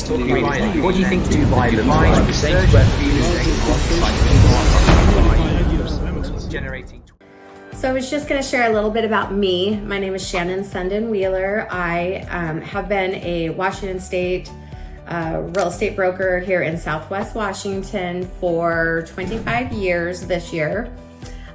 just talking about what do you think Dubai looks like? The same square foot generating. So I was just going to share a little bit about me. My name is Shannon Sundin Wheeler. I have been a Washington State real estate broker here in Southwest Washington for 25 years this year.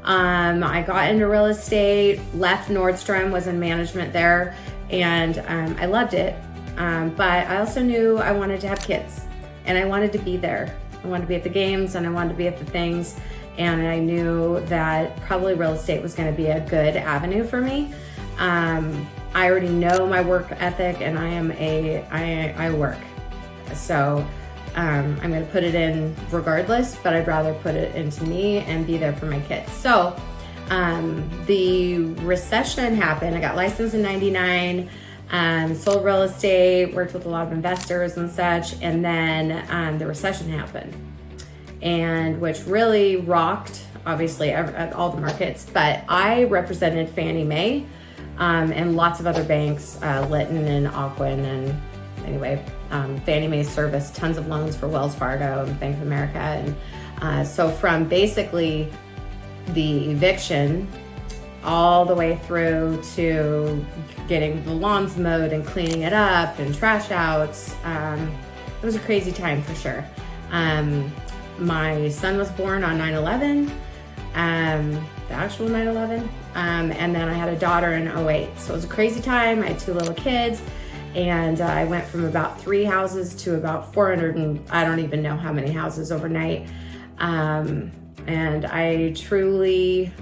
I got into real estate, left Nordstrom, was in management there, and I loved it. But I also knew I wanted to have kids, and I wanted to be there. I wanted to be at the games, and I wanted to be at the things, and I knew that probably real estate was going to be a good avenue for me. I already know my work ethic, and I work. So I'm going to put it in regardless, but I'd rather put it into me and be there for my kids. So the recession happened. I got licensed in '99, sold real estate, worked with a lot of investors and such, and then the recession happened, and which really rocked, obviously, all the markets. But I represented Fannie Mae and lots of other banks, Litton and Ocwen, and anyway, Fannie Mae serviced tons of loans for Wells Fargo and Bank of America. And so from basically the eviction all the way through to getting the lawns mowed and cleaning it up and trash outs, it was a crazy time for sure. My son was born on 9/11, the actual 9/11, and then I had a daughter in '08. So it was a crazy time. I had 2 little kids. And I went from about 3 houses to about 400, and I don't even know how many houses overnight. And I truly,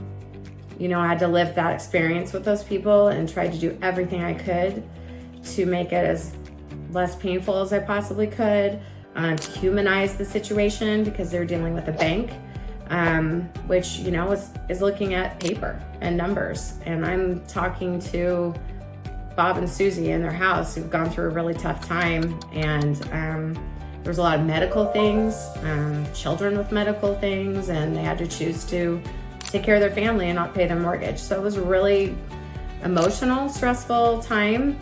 I had to live that experience with those people and tried to do everything I could to make it as less painful as I possibly could, to humanize the situation, because they're dealing with a bank, which, is looking at paper and numbers. And I'm talking to Bob and Susie in their house who've gone through a really tough time, and there was a lot of medical things, children with medical things, and they had to choose to take care of their family and not pay their mortgage. So it was a really emotional, stressful time.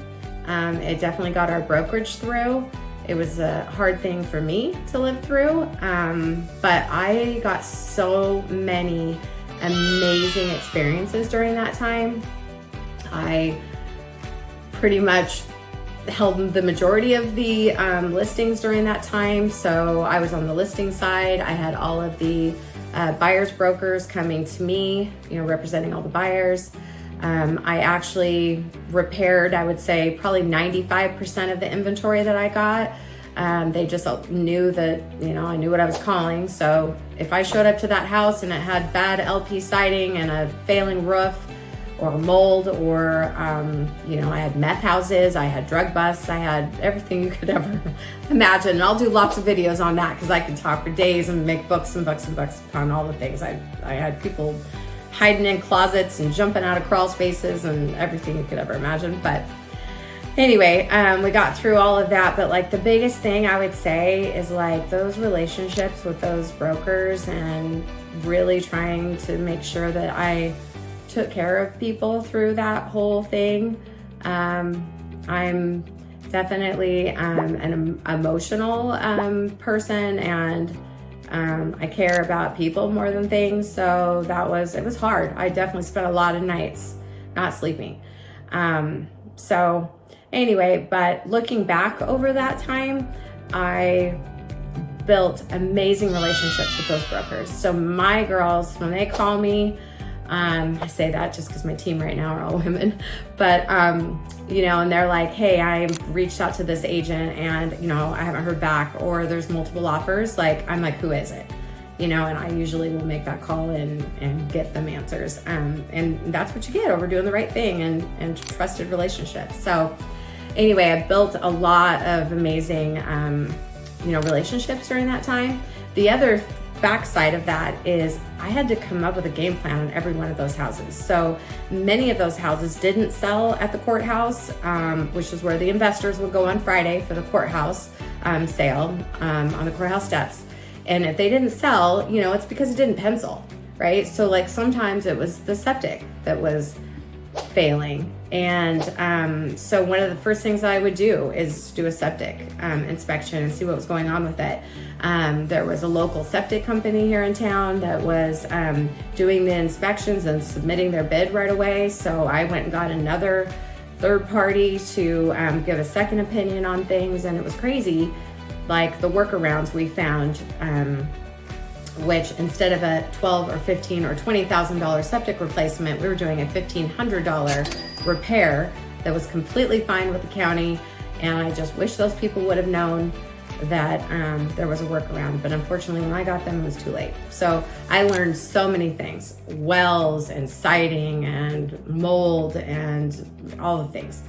It definitely got our brokerage through. It was a hard thing for me to live through, but I got so many amazing experiences during that time. I pretty much held the majority of the listings during that time. So I was on the listing side. I had all of the buyers brokers coming to me, representing all the buyers. I actually repaired, I would say, probably 95% of the inventory that I got. They just knew that, I knew what I was calling. So if I showed up to that house and it had bad LP siding and a failing roof, or mold, or, I had meth houses, I had drug busts, I had everything you could ever imagine. And I'll do lots of videos on that because I could talk for days and make books and books and books on all the things. I had people hiding in closets and jumping out of crawl spaces and everything you could ever imagine. But anyway, we got through all of that. But like the biggest thing I would say is like those relationships with those brokers, and really trying to make sure that I took care of people through that whole thing. I'm definitely an emotional person, and I care about people more than things. So it was hard. I definitely spent a lot of nights not sleeping. So anyway, but looking back over that time, I built amazing relationships with those brokers. So my girls, when they call me, I say that just because my team right now are all women, but, and they're like, hey, I reached out to this agent and, I haven't heard back, or there's multiple offers. Like, I'm like, who is it? And I usually will make that call and get them answers. And that's what you get over doing the right thing and trusted relationships. So anyway, I built a lot of amazing, relationships during that time. The other backside of that is I had to come up with a game plan on every one of those houses. So many of those houses didn't sell at the courthouse, which is where the investors would go on Friday for the courthouse sale on the courthouse steps. And if they didn't sell, it's because it didn't pencil, right? So like sometimes it was the septic that was failing, And so one of the first things I would do is do a septic inspection and see what was going on with it. There was a local septic company here in town that was doing the inspections and submitting their bid right away. So I went and got another third party to give a second opinion on things, and it was crazy. Like the workarounds we found, which instead of a $12 or $15 or $20,000 septic replacement, we were doing a $1,500 repair that was completely fine with the county. And I just wish those people would have known that there was a workaround, but unfortunately when I got them, it was too late. So I learned so many things, wells and siding and mold and all the things.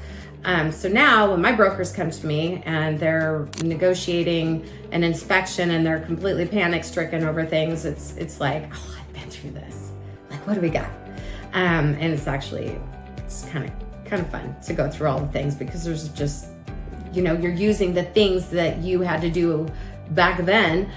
So now when my brokers come to me and they're negotiating an inspection and they're completely panic stricken over things, it's like, oh, I've been through this. Like, what do we got? And it's kind of fun to go through all the things, because there's just, you know, you're using the things that you had to do back then,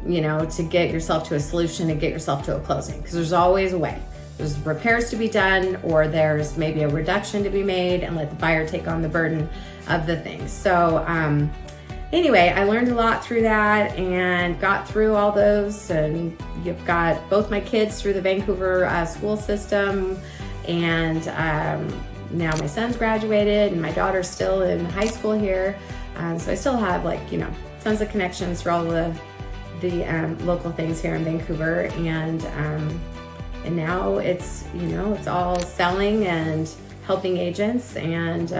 you know, to get yourself to a solution and get yourself to a closing, because there's always a way. There's repairs to be done, or there's maybe a reduction to be made, and let the buyer take on the burden of the things. So anyway, I learned a lot through that and got through all those, and you've got both my kids through the Vancouver school system, and now my son's graduated and my daughter's still in high school here. So I still have, like, you know, tons of connections through all the local things here in Vancouver, and now it's, you know, it's all selling and helping agents and,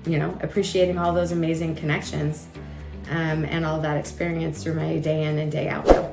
you know, appreciating all those amazing connections and all that experience through my day in and day out now.